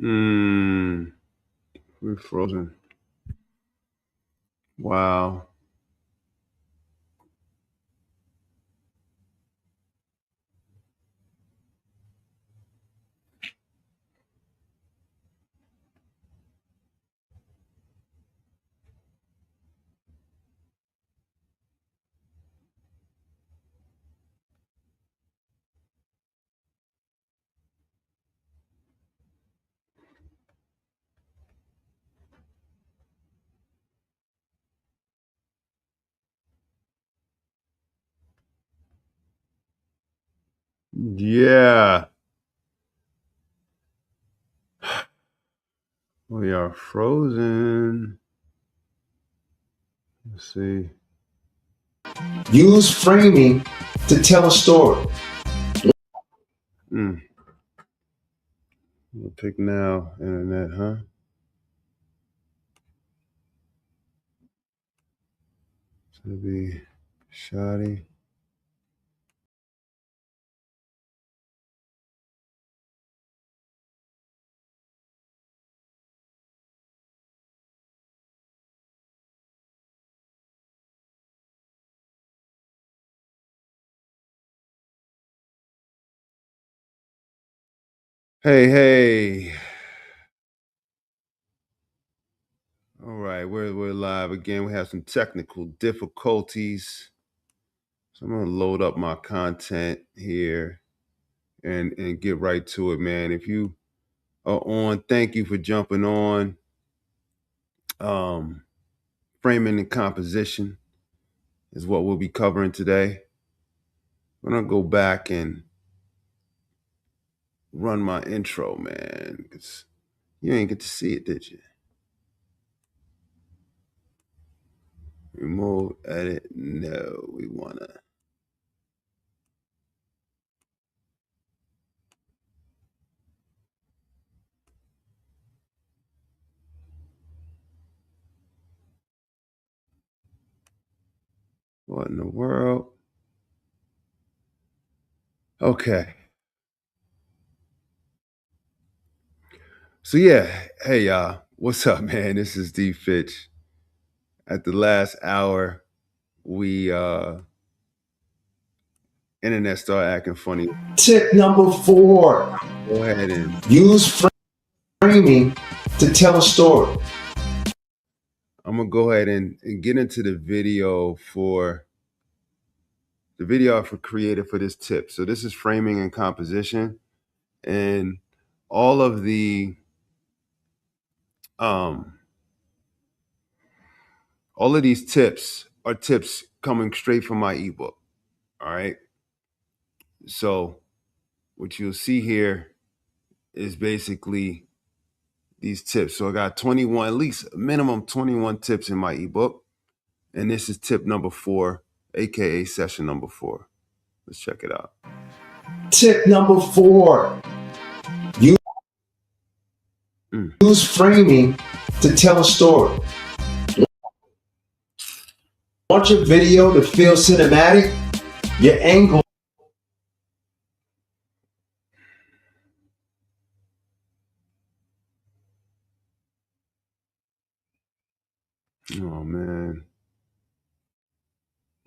We're frozen. Wow. Yeah. We are frozen. Let's see. Use framing to tell a story. We'll pick now, internet, huh? It's gonna be shoddy. Hey. All right, we're live again. We have some technical difficulties. So I'm gonna load up my content here and get right to it, man. If you are on, thank you for jumping on. Framing and composition is what we'll be covering today. I'm gonna go back and run my intro, man, because you ain't get to see it, did you? Remove, edit, no, we wanna. What in the world? Okay. So yeah, hey y'all, what's up, man? This is D Fitch. At the last hour, we internet started acting funny. Tip number 4. Go ahead and Use framing to tell a story. I'm gonna go ahead and get into the video I created for this tip. So this is framing and composition, and all of the all of these tips are tips coming straight from my ebook. All right. So what you'll see here is basically these tips. So I got 21, at least a minimum 21 tips in my ebook. And this is tip number 4, aka session number 4. Let's check it out. Tip number 4. Use framing to tell a story. Want your video to feel cinematic? Your angle. Oh man.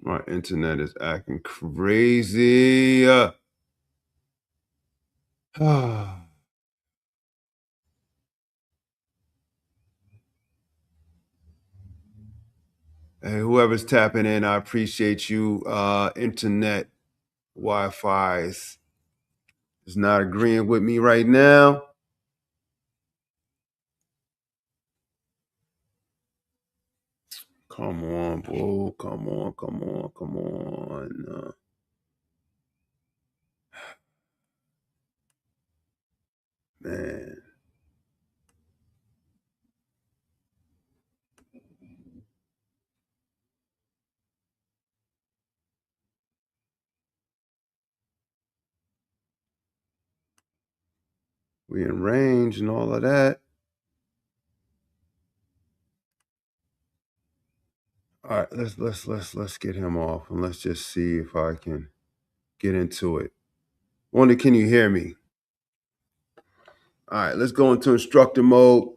My internet is acting crazy. Hey, whoever's tapping in, I appreciate you. Internet Wi-Fi is not agreeing with me right now. Come on, bro. Come on. Man. We in range and all of that. All right, let's get him off and let's just see if I can get into it. Wonder, can you hear me? All right, let's go into instructor mode.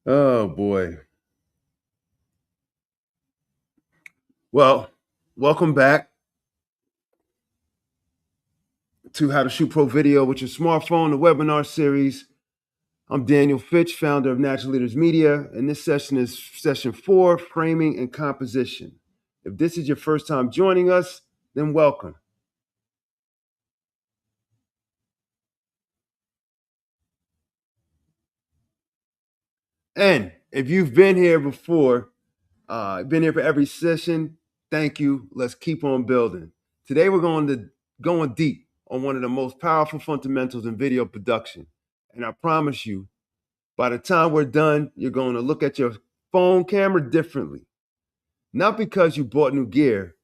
Oh boy. Well, welcome back to How to Shoot Pro Video with your smartphone, the webinar series. I'm Daniel Fitch, founder of Natural Leaders Media, and this session is session 4, Framing and Composition. If this is your first time joining us, then welcome. And if you've been here before, been here for every session, thank you. Let's keep on building. Today we're going deep on one of the most powerful fundamentals in video production. And I promise you, by the time we're done, you're going to look at your phone camera differently. Not because you bought new gear,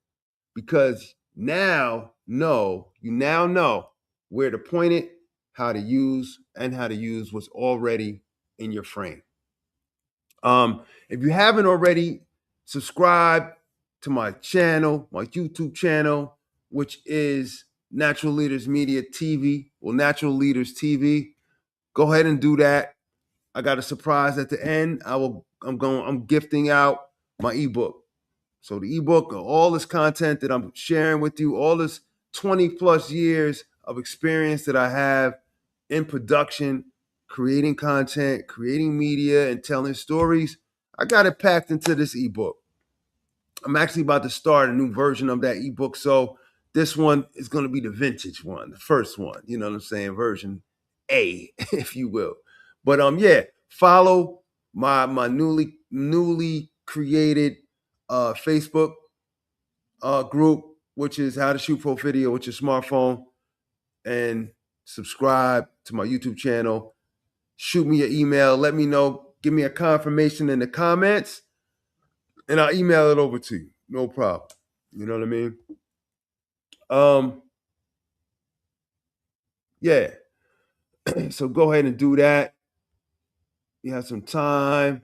because you now know where to point it, how to use what's already in your frame. If you haven't already, subscribe to my channel, my YouTube channel, which is Natural Leaders Media TV, or Natural Leaders TV. Go ahead and do that. I got a surprise at the end. I'm gifting out my ebook. So the ebook, all this content that I'm sharing with you, all this 20 plus years of experience that I have in production, creating content, creating media, and telling stories, I got it packed into this ebook. I'm actually about to start a new version of that ebook. So this one is going to be the vintage one, the first one, you know what I'm saying? Version A, if you will. But yeah, follow my newly created Facebook group, which is How to Shoot Pro Video with your smartphone, and subscribe to my YouTube channel. Shoot me an email. Let me know. Give me a confirmation in the comments, and I'll email it over to you. No problem. You know what I mean? Yeah. So go ahead and do that. You have some time.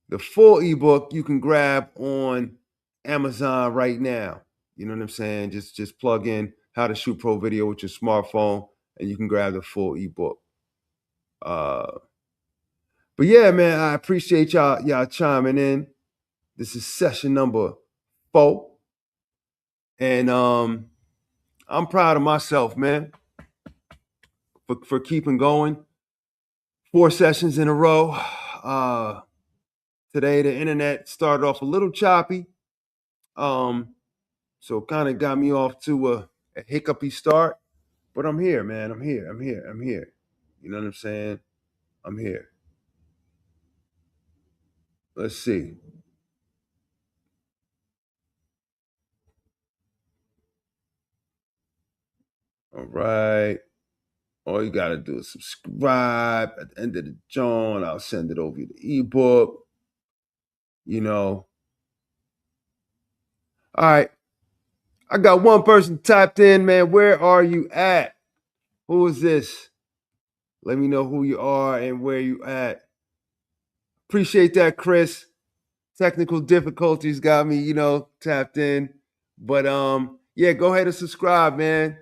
The full ebook you can grab on Amazon right now. You know what I'm saying? Just plug in How to Shoot Pro Video with your smartphone, and you can grab the full ebook. But yeah, man, I appreciate y'all chiming in. This is session number 4, and I'm proud of myself, man, for keeping going. 4 sessions in a row. Today the internet started off a little choppy, so kind of got me off to a hiccupy start. But I'm here, man. I'm here. You know what I'm saying? I'm here. Let's see. All right. All you gotta do is subscribe. At the end of the joint, I'll send it over the ebook. You know. All right. I got one person typed in, man. Where are you at? Who is this? Let me know who you are and where you at. Appreciate that, Chris. Technical difficulties got me, tapped in. But yeah, go ahead and subscribe, man.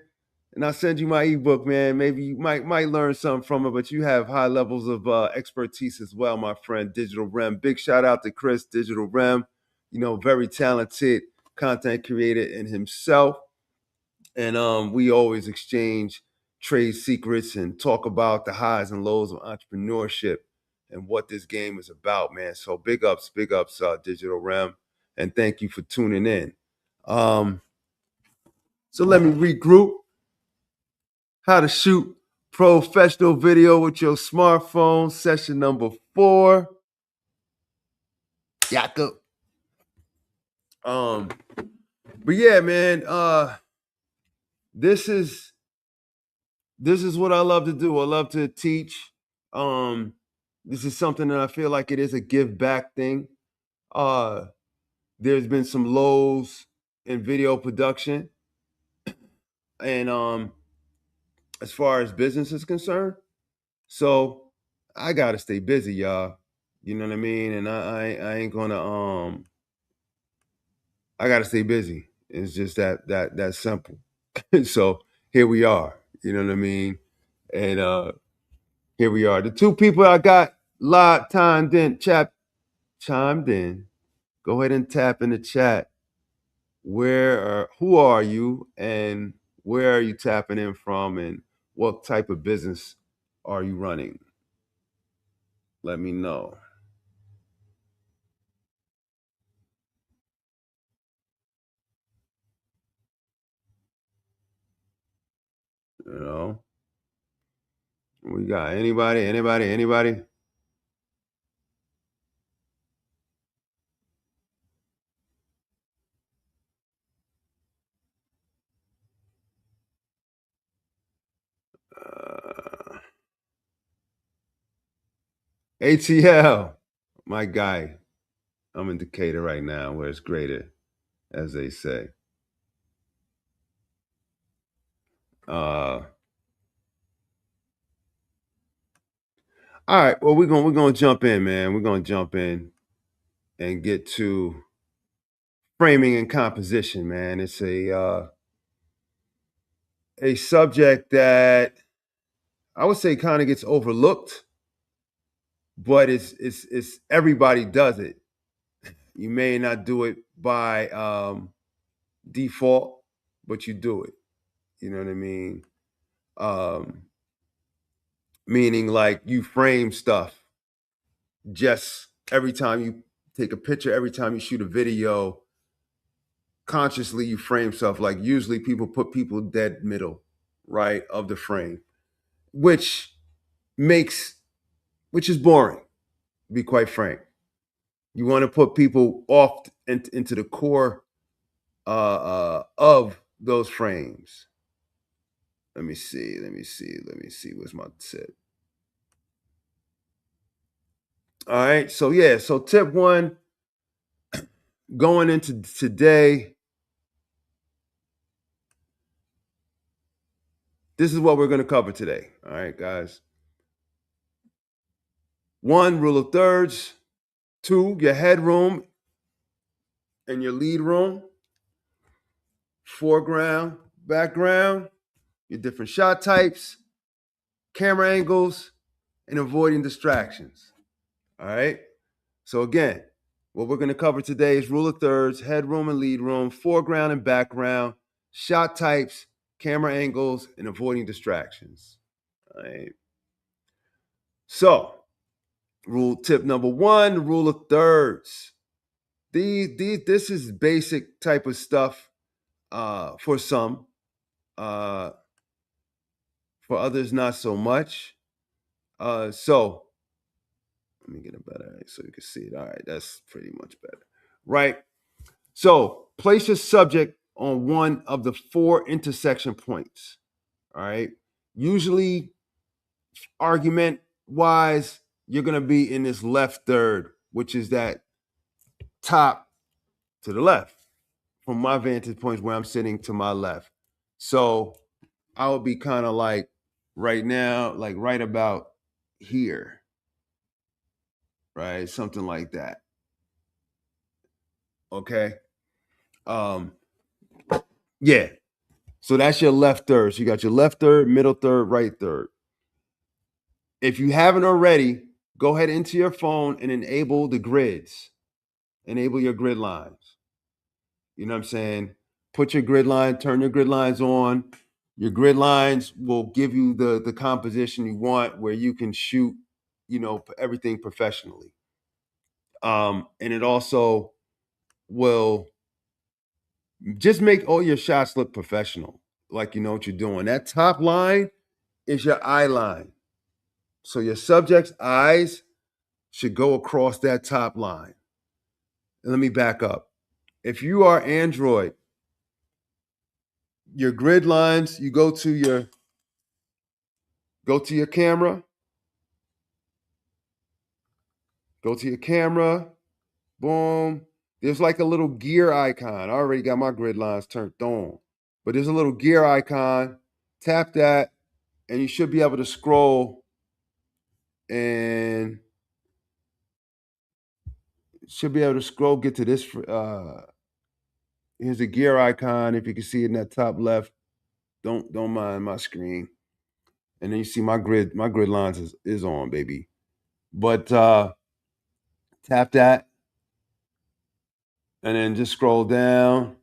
And I'll send you my ebook, man. Maybe you might learn something from it, but you have high levels of expertise as well, my friend. Digital Rem. Big shout out to Chris, Digital Rem. Very talented content creator in himself. And we always exchange trade secrets and talk about the highs and lows of entrepreneurship and what this game is about, man. So big ups, Digital Rem, and thank you for tuning in. So let me regroup. How to shoot professional video with your smartphone, session number 4. Yaka. But yeah, man, this is what I love to do. I love to teach. This is something that I feel like it is a give back thing. There's been some lows in video production, and as far as business is concerned, so I gotta stay busy, y'all. You know what I mean? And I ain't gonna I gotta stay busy. It's just that simple. So here we are. You know what I mean? And here we are. The two people I got live chimed in. Go ahead and tap in the chat. Who are you, and where are you tapping in from, and what type of business are you running? Let me know. You know, we got anybody? ATL, my guy. I'm in Decatur right now, where it's greater, as they say. Uh, all right. Well, we're gonna jump in, man. We're gonna jump in and get to framing and composition, man. It's a subject that I would say kind of gets overlooked, but it's everybody does it. You may not do it by default, but you do it. You know what I mean? Um, Meaning like you frame stuff just every time you take a picture, every time you shoot a video, consciously you frame stuff. Like usually people put people dead middle, right, of the frame, which makes which is boring, to be quite frank. You want to put people off into the core of those frames. Let me see. Where's my tip? All right. So yeah. So tip one, going into today, this is what we're going to cover today. All right, guys. One, rule of thirds. Two, your headroom and your lead room. Foreground, background, your different shot types, camera angles, and avoiding distractions. All right. So again, what we're going to cover today is rule of thirds, headroom and lead room, foreground and background, shot types, camera angles, and avoiding distractions. All right. So, rule tip number one, rule of thirds. This is basic type of stuff for some. Uh, for others, not so much. So let me get it better so you can see it. All right, that's pretty much better. Right. So place your subject on one of the four intersection points. All right. Usually, argument wise, you're going to be in this left third, which is that top to the left from my vantage point where I'm sitting to my left. So I would be kind of like right now, like right about here, right? Something like that. Okay. Um, yeah. So that's your left third. So you got your left third, middle third, right third. If you haven't already, go ahead into your phone and enable the grids. Enable your grid lines. You know what I'm saying? Put your grid line, turn your grid lines on. Your grid lines will give you the composition you want where you can shoot, everything professionally. And it also will just make all your shots look professional, like you know what you're doing. That top line is your eye line. So your subject's eyes should go across that top line. And let me back up. If you are Android, your grid lines, you go to your camera, boom. There's like a little gear icon. I already got my grid lines turned on. But there's a little gear icon. Tap that, and you should be able to scroll and get to this Here's a gear icon. If you can see it in that top left, don't mind my screen. And then you see my grid lines is on, baby. But tap that and then just scroll down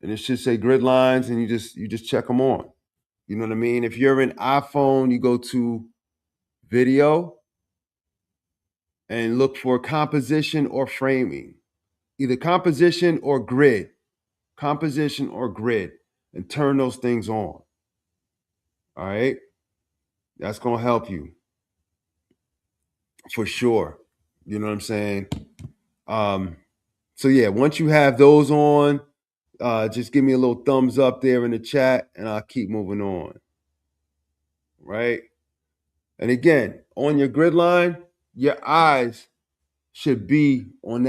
and it should say grid lines and you just check them on. You know what I mean? If you're an iPhone, you go to video and look for composition or framing. Either composition or grid. Composition or grid. And turn those things on. All right? That's going to help you. For sure. You know what I'm saying? So yeah, once you have those on, just give me a little thumbs up there in the chat and I'll keep moving on. Right? And again, on your grid line, your eyes should be on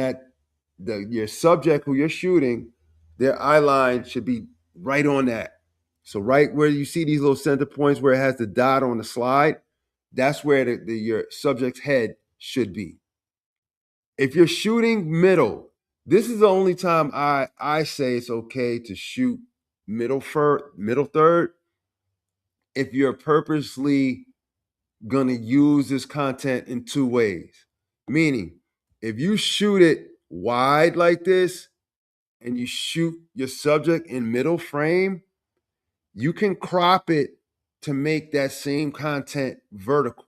your subject who you're shooting, their eye line should be right on that. So right where you see these little center points where it has the dot on the slide, that's where your subject's head should be. If you're shooting middle, this is the only time I say it's okay to shoot middle third if you're purposely gonna use this content in two ways. Meaning, if you shoot it wide like this and you shoot your subject in middle frame, you can crop it to make that same content vertical,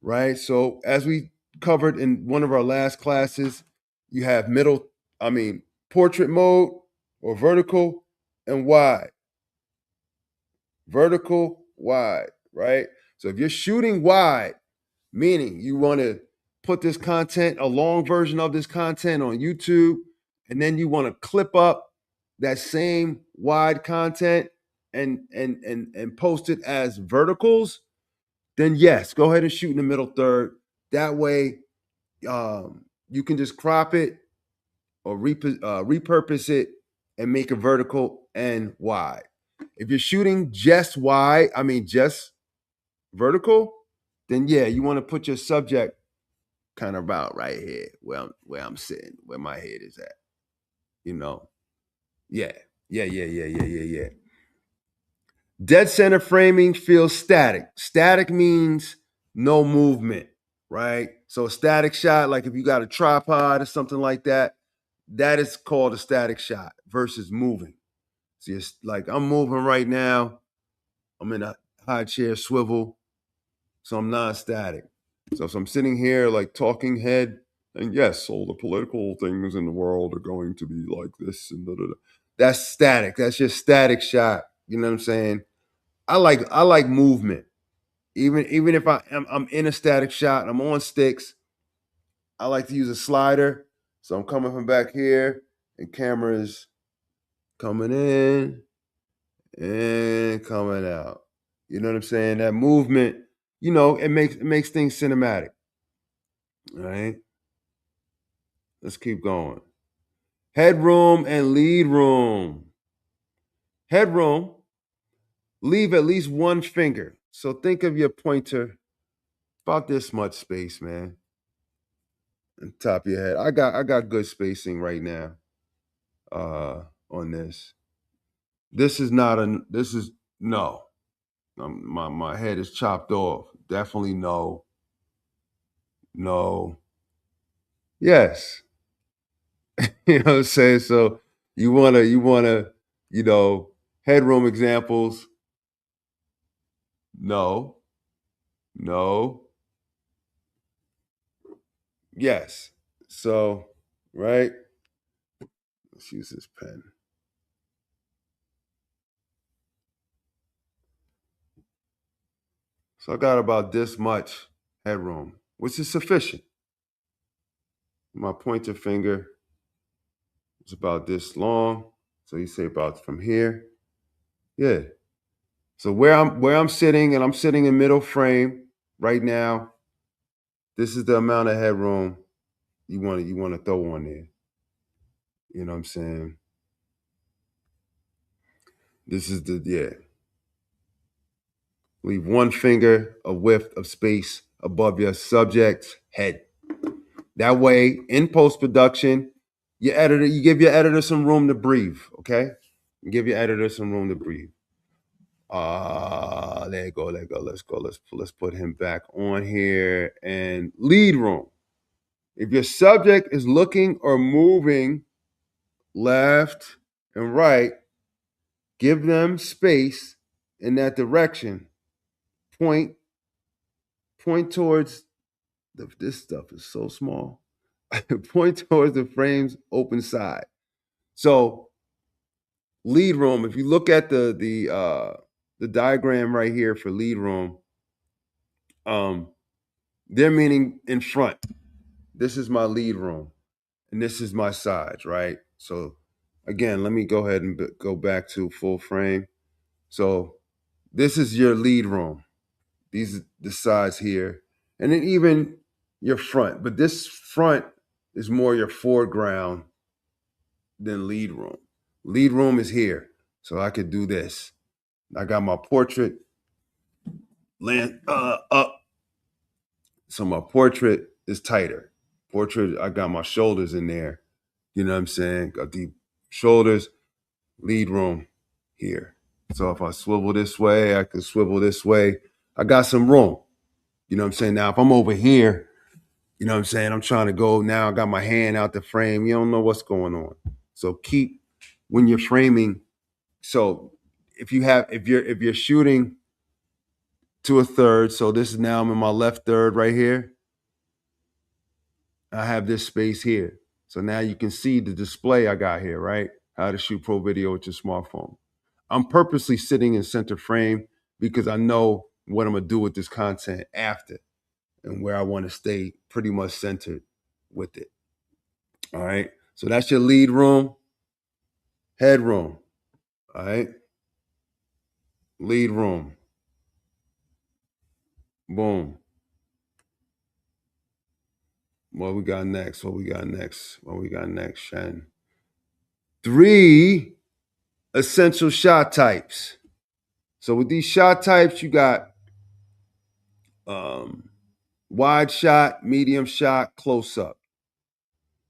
right? So as we covered in one of our last classes, you have portrait mode or vertical and wide. Vertical, wide, right? So if you're shooting wide, meaning you want to put this content, a long version of this content on YouTube, and then you want to clip up that same wide content and post it as verticals, then yes, go ahead and shoot in the middle third. That way, you can just crop it or repurpose it and make it vertical and wide. If you're shooting just just vertical, then yeah, you want to put your subject kind of about right here where I'm sitting, where my head is at. You know, yeah. Dead center framing feels static. Static means no movement, right? So a static shot, like if you got a tripod or something like that, that is called a static shot versus moving. See, it's like I'm moving right now. I'm in a high chair swivel, so I'm non-static. So if I'm sitting here like talking head, and yes, all the political things in the world are going to be like this and da, da, da. That's static. That's just static shot. You know what I'm saying? I like movement. Even if I'm in a static shot and I'm on sticks, I like to use a slider. So I'm coming from back here, and camera is coming in and coming out. You know what I'm saying? That movement, it makes things cinematic. All right. Let's keep going. Headroom and lead room. Headroom, leave at least one finger. So think of your pointer about this much space, man. On top of your head. I got good spacing right now on this. This is no. My head is chopped off. Definitely no. No. Yes. You know what I'm saying? So you wanna, headroom examples. No. No. Yes. So, right? Let's use this pen. So I got about this much headroom, which is sufficient. My pointer finger is about this long. So you say about from here. Yeah. So where I'm sitting, and I'm sitting in middle frame right now, this is the amount of headroom you want to throw on there. You know what I'm saying? This is leave one finger a width of space above your subject's head. That way, in post production, Your editor, you give your editor some room to breathe, okay? You give your editor some room to breathe. There you go, there you go. Let's go. Let's put him back on here. And lead room. If your subject is looking or moving left and right, give them space in that direction. Point towards this stuff is so small. Point towards the frame's open side. So lead room, if you look at the diagram right here for lead room, they're meaning in front. This is my lead room, and this is my sides, right? So again, let me go ahead and go back to full frame. So this is your lead room. These are the sides here, and then even your front. But this front is more your foreground than lead room. Lead room is here, so I could do this. I got my portrait land up, so my portrait is tighter. Portrait, I got my shoulders in there. You know what I'm saying? Got deep shoulders. Lead room here. So if I swivel this way, I can swivel this way. I got some room. You know what I'm saying? Now, if I'm over here, you know what I'm saying? I'm trying to go now. I got my hand out the frame. You don't know what's going on. So keep when you're framing. So if you're shooting to a third, so this is now I'm in my left third right here. I have this space here. So now you can see the display I got here, right? How to shoot pro video with your smartphone. I'm purposely sitting in center frame because I know what I'm gonna do with this content after and where I want to stay pretty much centered with it. All right. So that's your lead room, headroom. All right. Lead room. Boom. What we got next? What we got next? What we got next, Shen? 3 essential shot types. So with these shot types, you got wide shot, medium shot, close up.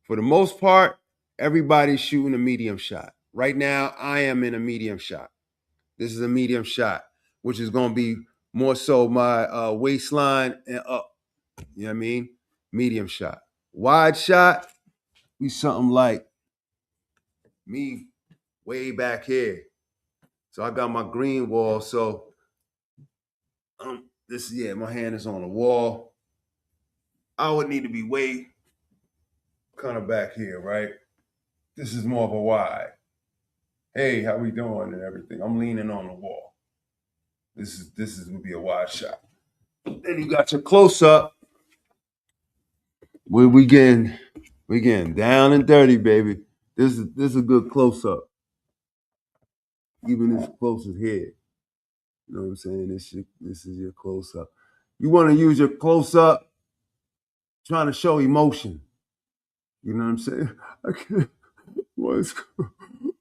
For the most part, everybody's shooting a medium shot. Right now, I am in a medium shot. This is a medium shot, which is going to be more so my waistline and up. You know what I mean? Medium shot. Wide shot, be something like me way back here. So I got my green wall. So my hand is on the wall. I would need to be way kind of back here, right? This is more of a wide. Hey, how we doing and everything? I'm leaning on the wall. This is would be a wide shot. Then you got your close up. We getting down and dirty, baby. This is a good close up. Even as close as here. You know what I'm saying? This is your close up. You want to use your close up trying to show emotion. You know what I'm saying? I can't. What is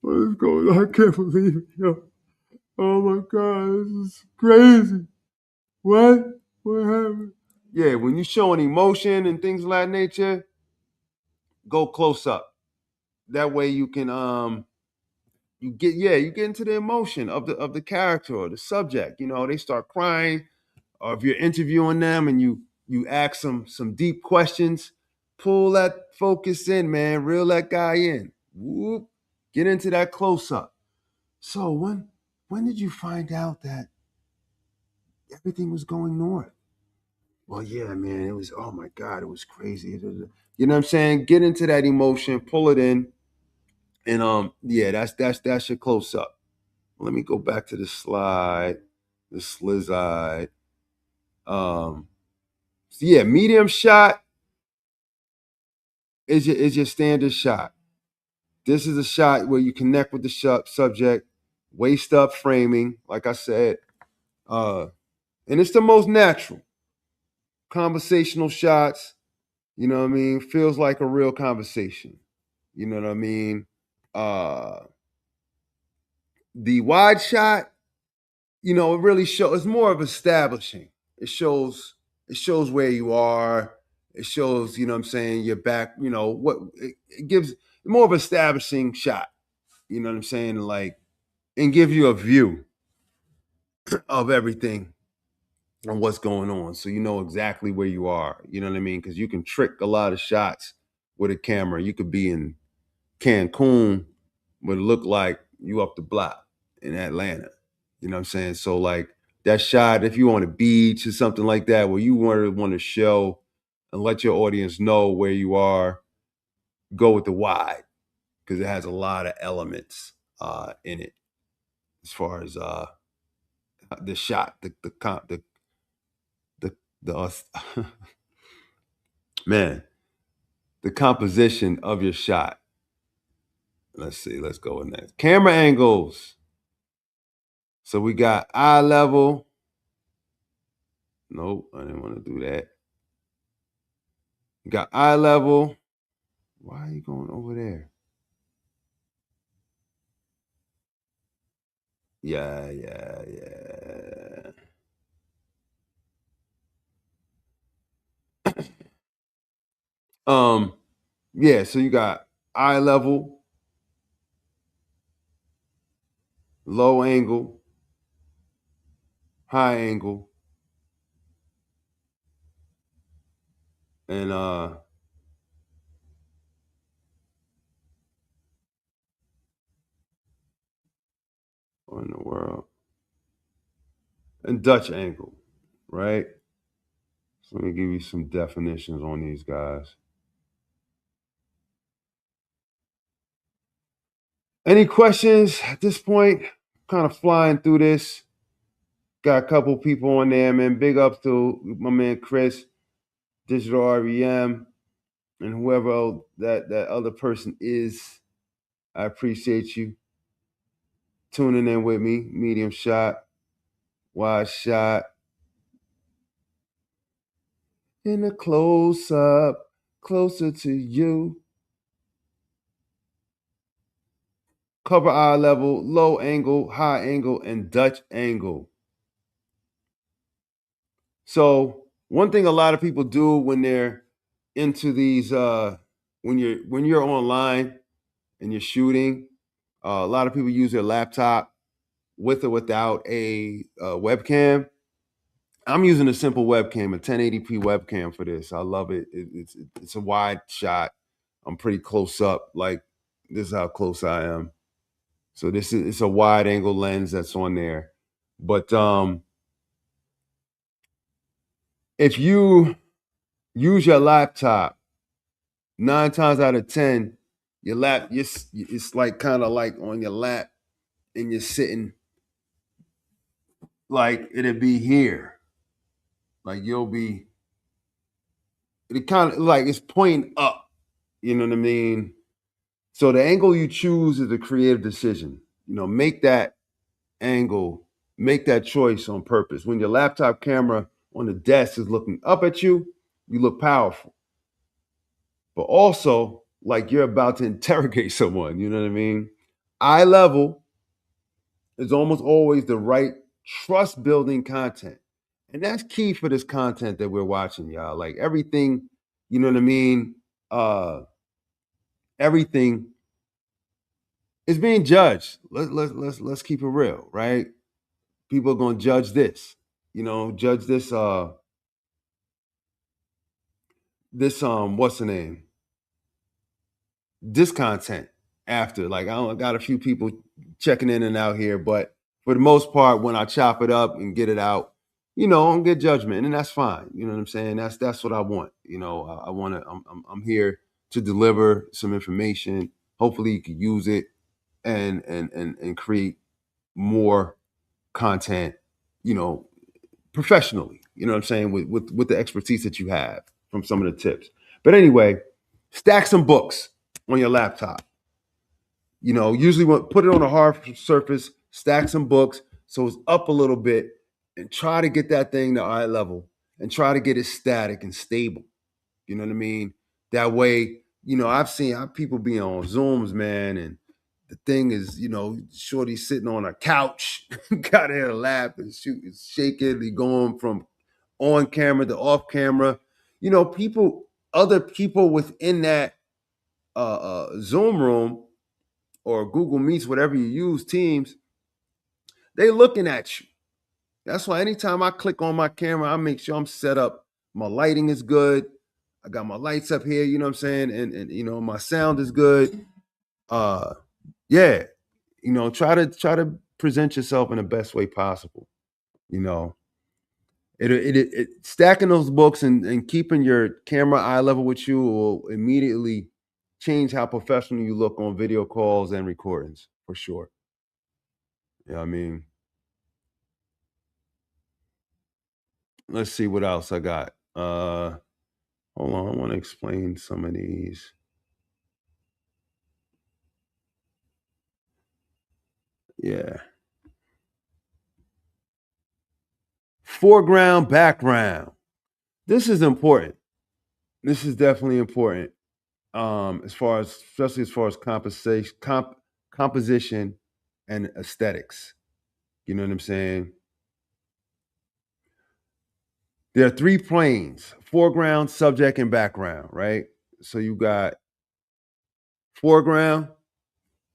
going on? I can't believe it, yo. Oh my God, this is crazy. What? What happened? Yeah, when you're showing emotion and things of that nature, go close up. That way you can you get into the emotion of the character or the subject. You know, they start crying, or if you're interviewing them and you ask them some deep questions, pull that focus in, man, reel that guy in. Whoop, get into that close up. So when did you find out that everything was going north? Well, yeah, man, it was, oh my God, it was crazy. You know what I'm saying? Get into that emotion, pull it in, and yeah, that's your close up. Let me go back to the slide, the slizide. So yeah, medium shot is your standard shot. This is a shot where you connect with the subject, waist up framing, like I said, and it's the most natural. Conversational shots, you know what I mean? Feels like a real conversation. You know what I mean? Uh the wide shot, you know, it really shows it's more of establishing. It shows where you are. It shows, you know what I'm saying, your back, you know, what it gives more of establishing shot. You know what I'm saying? Like, and give you a view of everything and what's going on, so you know exactly where you are. You know what I mean? Because you can trick a lot of shots with a camera. You could be in Cancun, but it look like you up the block in Atlanta. You know what I'm saying? So like that shot, if you on a beach or something like that, where you want to show and let your audience know where you are, go with the wide because it has a lot of elements in it as far as the shot, the man, the composition of your shot. Let's see. Let's go in next. Camera angles. So we got eye level. Nope, I didn't want to do that. You got eye level. Why are you going over there? Yeah. Um, yeah, so you got eye level, low angle, high angle, and what in the world? And Dutch angle, right? So let me give you some definitions on these guys. Any questions at this point? Kind of flying through this. Got a couple people on there, man. Big ups to my man Chris, Digital REM, and whoever else that other person is. I appreciate you tuning in with me. Medium shot, wide shot, in a close up, closer to you. Cover eye level, low angle, high angle, and Dutch angle. So one thing a lot of people do when they're into these, when you're online and you're shooting, a lot of people use their laptop with or without a webcam. I'm using a simple webcam, a 1080p webcam for this. I love it. It's a wide shot. I'm pretty close up. Like this is how close I am. So this is it's a wide angle lens that's on there. But if you use your laptop, 9 times out of 10, your lap, it's like kind of like on your lap, and you're sitting like it'd be here. Like you'll be, it kind of like it's pointing up. You know what I mean? So the angle you choose is a creative decision. You know, make that angle, make that choice on purpose. When your laptop camera on the desk is looking up at you, you look powerful. But also like you're about to interrogate someone, you know what I mean? Eye level is almost always the right trust building content. And that's key for this content that we're watching, y'all. Like everything, you know what I mean? Everything is being judged. Let's keep it real, right? People are gonna judge this, judge this what's the name? This content after. Like I got a few people checking in and out here, but for the most part, when I chop it up and get it out, I don't get judgment, and that's fine. You know what I'm saying? That's what I want. I want to. I'm here to deliver some information. Hopefully, you can use it and create more content. You know, professionally. You know what I'm saying? With the expertise that you have from some of the tips. But anyway, stack some books on your laptop. Usually put it on a hard surface, stack some books so it's up a little bit, and try to get that thing to eye level and try to get it static and stable. You know what I mean? That way, I've seen how people be on Zooms, man, and the thing is, shorty sitting on a couch, got in a lap and shoot, is shaking, he going from on camera to off camera. Other people within that Zoom room or Google Meets, whatever you use, Teams, they looking at you. That's why anytime I click on my camera, I make sure I'm set up. My lighting is good. I got my lights up here, you know what I'm saying? And you know, my sound is good. Uh yeah, you know, try to present yourself in the best way possible. You know, it stacking those books and keeping your camera eye level with you will immediately change how professional you look on video calls and recordings for sure. Yeah, I mean, let's see what else I got. Hold on, I want to explain some of these. Yeah. Foreground, background. This is important. This is definitely important. As far as especially as far as composition and aesthetics. You know what I'm saying? There are three planes: foreground, subject, and background, right? So you got foreground,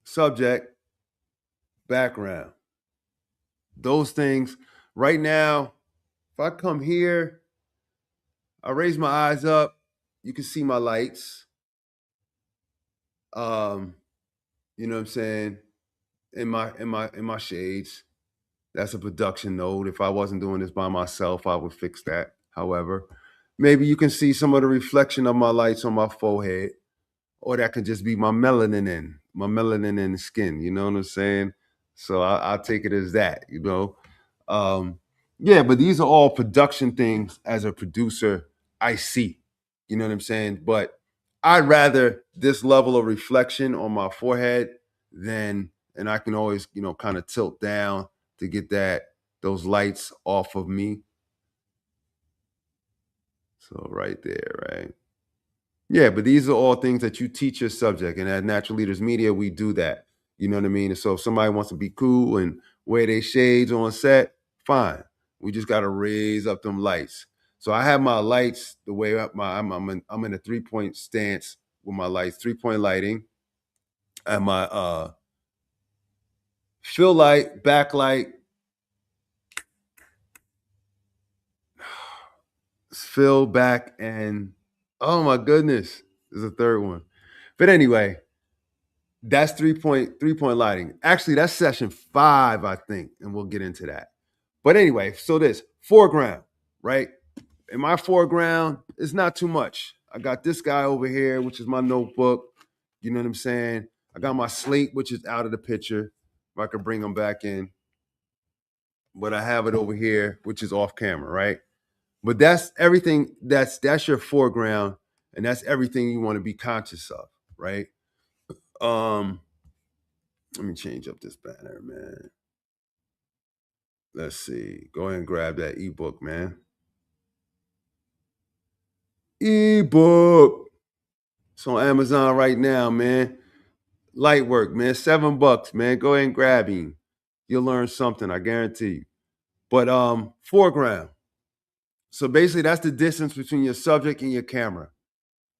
subject, background. Those things right now, if I come here, I raise my eyes up, you can see my lights. Um, you know what I'm saying? In my shades. That's a production node. If I wasn't doing this by myself, I would fix that. However, maybe you can see some of the reflection of my lights on my forehead, or that could just be my melanin in the skin. You know what I'm saying? So I'll take it as that. You know, um, yeah. But these are all production things. As a producer, I see. You know what I'm saying? But I'd rather this level of reflection on my forehead than, and I can always, you know, kind of tilt down to get those lights off of me. So right there, right? Yeah, but these are all things that you teach your subject. And at Natural Leaders Media, we do that. You know what I mean? And so if somebody wants to be cool and wear their shades on set, fine. We just got to raise up them lights. So I have my lights the way up. I'm in a 3-point stance with my lights, 3-point lighting, and my fill light, backlight, fill back, and oh my goodness, there's a third one. But anyway, that's 3-point lighting. Actually, that's session 5, I think, and we'll get into that. But anyway, so this foreground, right? In my foreground, it's not too much. I got this guy over here, which is my notebook. You know what I'm saying? I got my slate, which is out of the picture. If I could bring them back in, but I have it over here, which is off camera, right? But that's everything. That's your foreground, and that's everything you want to be conscious of, right? Um, Let me change up this banner, man. Let's see. Go ahead and grab that ebook, man. Ebook. It's on Amazon right now, man. Light work, man. $7, man. Go ahead and grab him. You'll learn something, I guarantee you. But foreground. So basically, that's the distance between your subject and your camera.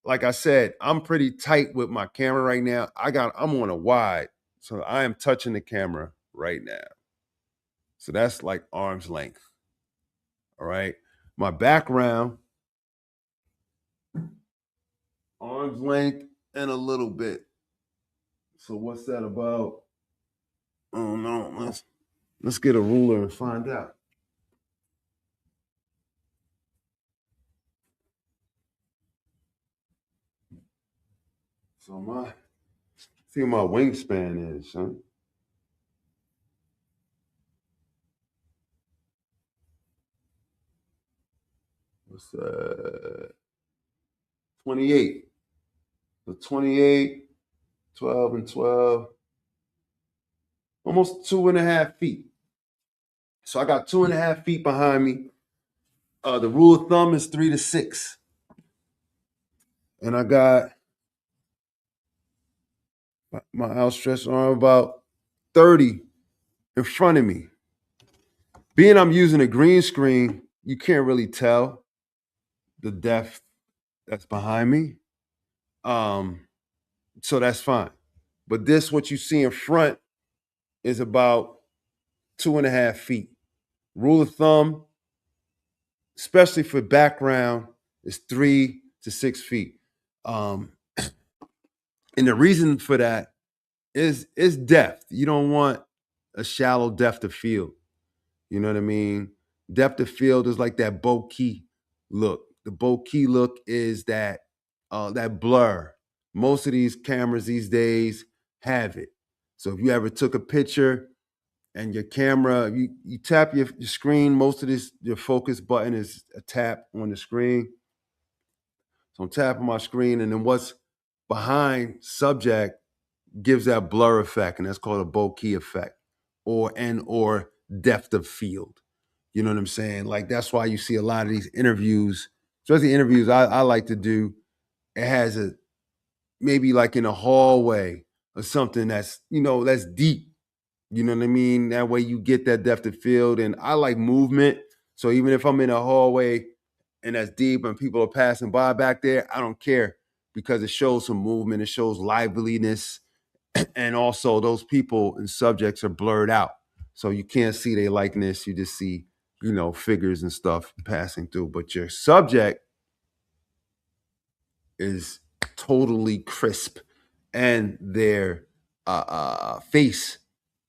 Like I said, I'm pretty tight with my camera right now. I'm on a wide, so I am touching the camera right now. So that's like arm's length. All right. My background, arm's length and a little bit. So what's that about? Oh no, let's get a ruler and find out. So see what my wingspan is, son. What's that? 28. So 28, 12, and 12. Almost 2.5 feet. So I got 2.5 feet behind me. The rule of thumb is 3 to 6. And I got my outstretched arm about 30 in front of me. Being I'm using a green screen, you can't really tell the depth that's behind me. Um, So that's fine. But this, what you see in front, is about 2.5 feet. Rule of thumb, especially for background, is 3 to 6 feet. Um, and the reason for that is depth. You don't want a shallow depth of field. You know what I mean? Depth of field is like that bokeh look. The bokeh look is that blur. Most of these cameras these days have it. So if you ever took a picture and your camera, you tap your screen, most of this, your focus button is a tap on the screen. So I'm tapping my screen, and then what's behind subject gives that blur effect, and that's called a bokeh effect, or depth of field. You know what I'm saying? Like that's why you see a lot of these interviews, especially interviews I like to do. It has a maybe like in a hallway or something that's deep. You know what I mean? That way you get that depth of field. And I like movement. So even if I'm in a hallway and that's deep and people are passing by back there, I don't care because it shows some movement, it shows liveliness. And also those people and subjects are blurred out. So you can't see their likeness. You just see, figures and stuff passing through. But your subject is totally crisp and their face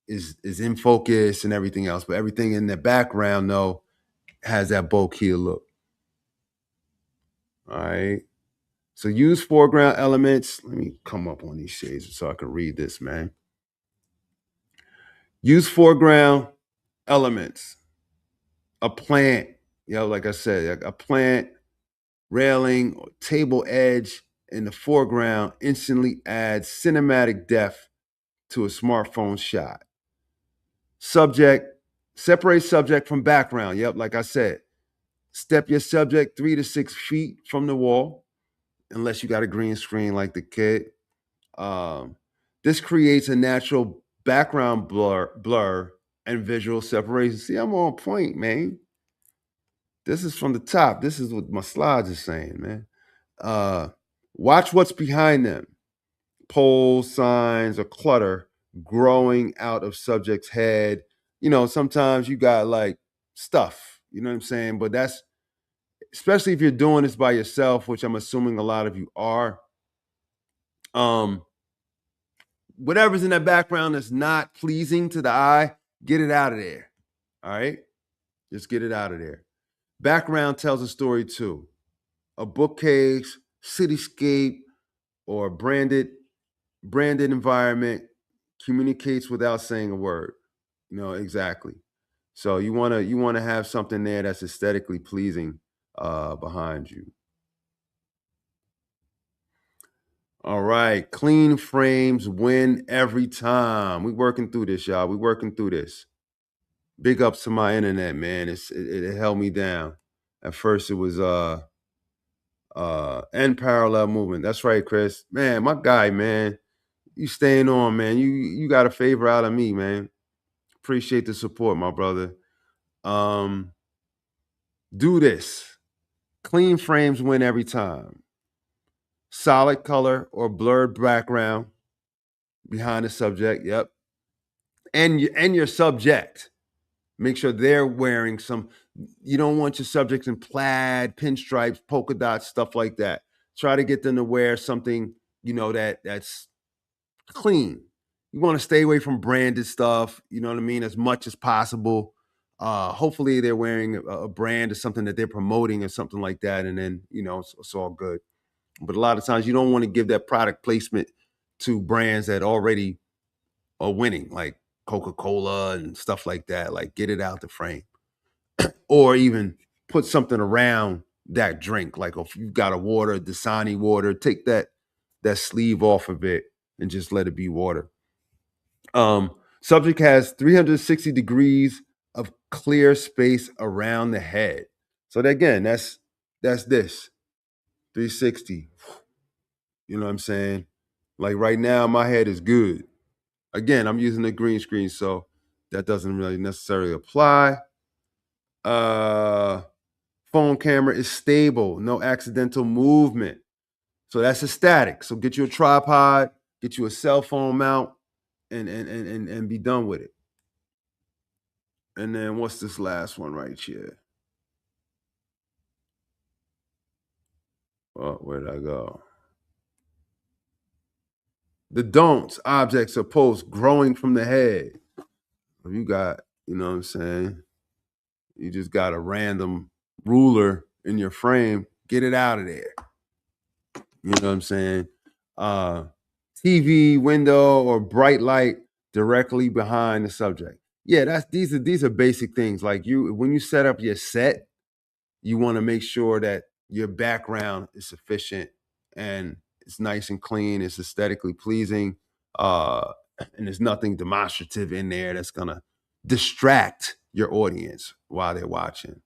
is in focus and everything else, but everything in the background though has that bokeh look. All right. So use foreground elements. Let me come up on these shades so I can read this, man. Use foreground elements. A plant, like I said, a plant, railing, or table edge in the foreground instantly adds cinematic depth to a smartphone shot. Subject, separate subject from background. Yep, like I said, step your subject 3 to 6 feet from the wall, unless you got a green screen like the kid. Um, this creates a natural background blur, and visual separation. See, I'm on point, man. This is from the top. This is what my slides are saying, man. Uh, watch what's behind them. Poles, signs, or clutter growing out of subject's head. Sometimes you got like stuff, you know what I'm saying? But that's especially if you're doing this by yourself, which I'm assuming a lot of you are. Um, whatever's in that background that's not pleasing to the eye, get it out of there. All right? Just get it out of there. Background tells a story too. A bookcase, cityscape, or branded environment communicates without saying a word. Exactly. So you wanna have something there that's aesthetically pleasing behind you. All right, clean frames win every time. We working through this, y'all. We working through this. Big ups to my internet, man. It held me down. At first, it was end parallel movement. That's right, Chris. Man, my guy, man. You staying on, man. You got a favor out of me, man. Appreciate the support, my brother. Um, do this. Clean frames win every time. Solid color or blurred background behind the subject. Yep. And your subject. Make sure they're wearing some. You don't want your subjects in plaid, pinstripes, polka dots, stuff like that. Try to get them to wear something that's clean. You want to stay away from branded stuff. You know what I mean, as much as possible. Hopefully, they're wearing a brand or something that they're promoting or something like that, and then it's all good. But a lot of times, you don't want to give that product placement to brands that already are winning, like Coca-Cola and stuff like that. Like, get it out the frame, or even put something around that drink. Like if you've got a water, Dasani water, take that sleeve off of it and just let it be water. Subject has 360 degrees of clear space around the head. So again, that's this 360. You know what I'm saying? Like right now, my head is good. Again, I'm using the green screen, so that doesn't really necessarily apply. Uh, phone camera is stable, no accidental movement. So that's a static. So get you a tripod, Get you a cell phone mount and be done with it. And then what's this last one right here? Oh, where did I go? The don'ts, objects, or posts growing from the head. If you got, you know what I'm saying? You just got a random ruler in your frame, get it out of there. You know what I'm saying? Uh, TV window or bright light directly behind the subject. Yeah, these are basic things. Like when you set up your set, you want to make sure that your background is sufficient and it's nice and clean, it's aesthetically pleasing, and there's nothing demonstrative in there that's gonna distract your audience while they're watching.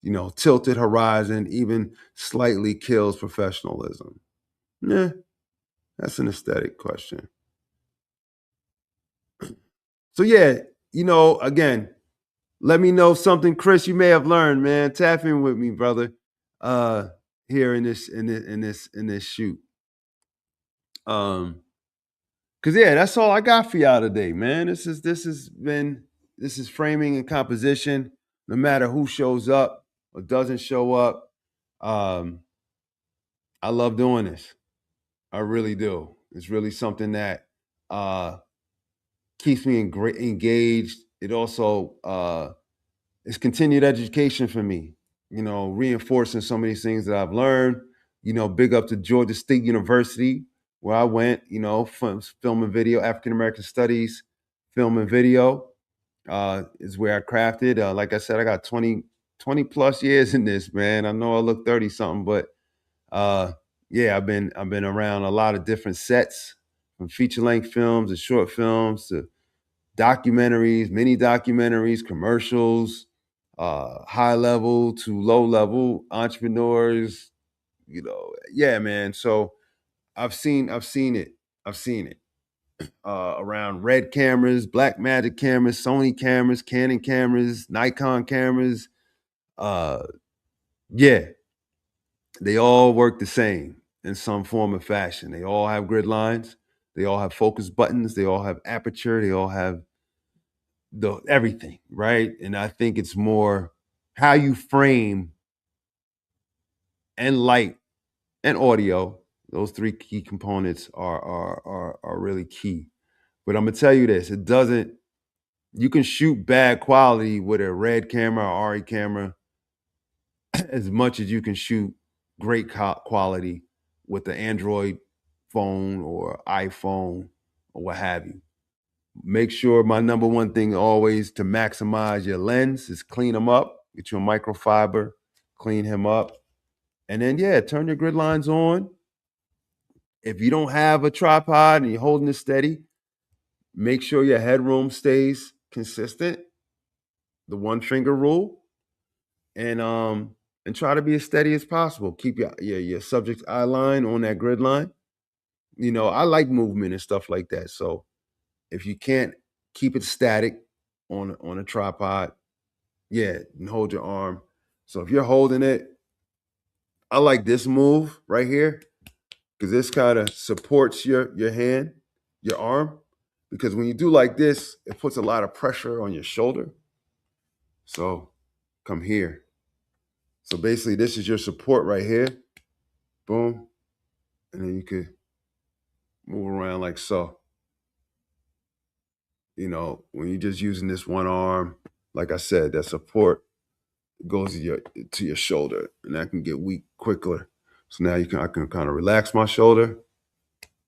You know, tilted horizon even slightly kills professionalism. Yeah, that's an aesthetic question. So yeah, again, let me know something, Chris, you may have learned, man. Tap in with me, brother. Uh Here in this shoot. Um, cause yeah, that's all I got for y'all today, man. This is framing and composition. No matter who shows up or doesn't show up, um, I love doing this. I really do. It's really something that uh keeps me engaged. It also it's continued education for me. Reinforcing some of these things that I've learned. Big up to Georgia State University, where I went. Film and video, African American Studies, film and video is where I crafted. Like I said, I got 20 plus years in this, man. I know I look 30 something, but uh, yeah, I've been around a lot of different sets, from feature length films and short films to documentaries, mini documentaries, commercials, high level to low level entrepreneurs. Yeah, man. So I've seen it around red cameras, black magic cameras, Sony cameras, Canon cameras, Nikon cameras. Uh, yeah, they all work the same in some form or fashion. They all have grid lines. They all have focus buttons. They all have aperture. They all have the everything, right? And I think it's more how you frame and light and audio. Those three key components are really key. But I'm gonna tell you this: it doesn't. You can shoot bad quality with a red camera or RE camera as much as you can shoot great quality with the Android phone or iPhone or what have you. Make sure my number one thing always to maximize your lens is clean them up. Get you a microfiber, clean him up, and then yeah, turn your grid lines on. If you don't have a tripod and you're holding it steady, make sure your headroom stays consistent, the one finger rule, and try to be as steady as possible. Keep your subject's eye line on that grid line. I like movement and stuff like that. So if you can't keep it static on a tripod, yeah, and hold your arm. So if you're holding it, I like this move right here because this kind of supports your hand, your arm. Because when you do like this, it puts a lot of pressure on your shoulder. So come here. So basically, this is your support right here. Boom. And then you could move around like so. When you're just using this one arm, like I said, that support goes to your shoulder, and that can get weak quicker. So now I can kind of relax my shoulder,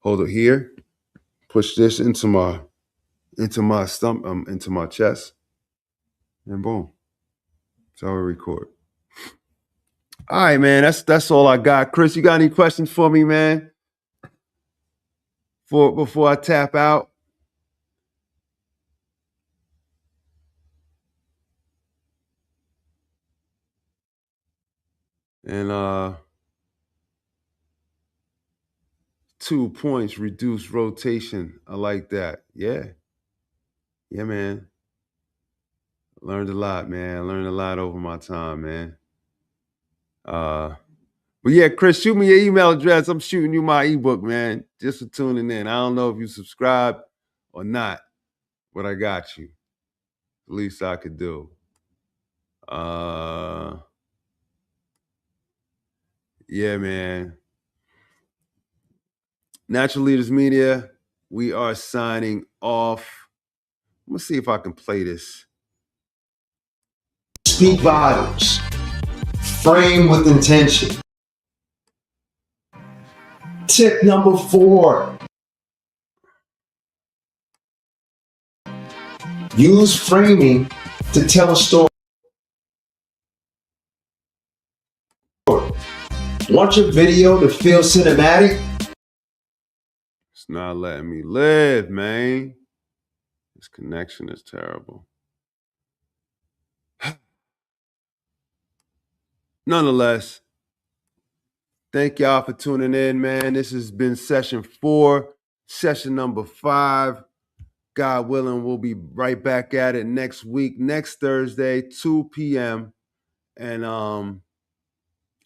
hold it here, push this into my stomach, into my chest, and boom. That's how we record. All right, man. That's all I got. Chris, you got any questions for me, man? Before I tap out. And 2 points, reduce rotation. I like that. Yeah. Yeah, man. Learned a lot, man. Learned a lot over my time, man. Uh But yeah, Chris, shoot me your email address. I'm shooting you my ebook, man, just for tuning in. I don't know if you subscribe or not, but I got you. The least I could do. Yeah, man. Natural Leaders Media, we are signing off. I'm gonna see if I can play this. Speak volumes. Frame with intention. Tip number 4. Use framing to tell a story. Want your video to feel cinematic? It's not letting me live, man. This connection is terrible. Nonetheless, thank y'all for tuning in, man. This has been session 4, session number 5. God willing, we'll be right back at it next week, next Thursday, 2 p.m. And I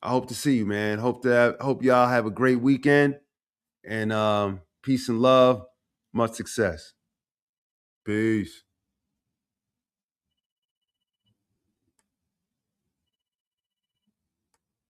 hope to see you, man. Hope y'all have a great weekend. And peace and love, much success. Peace.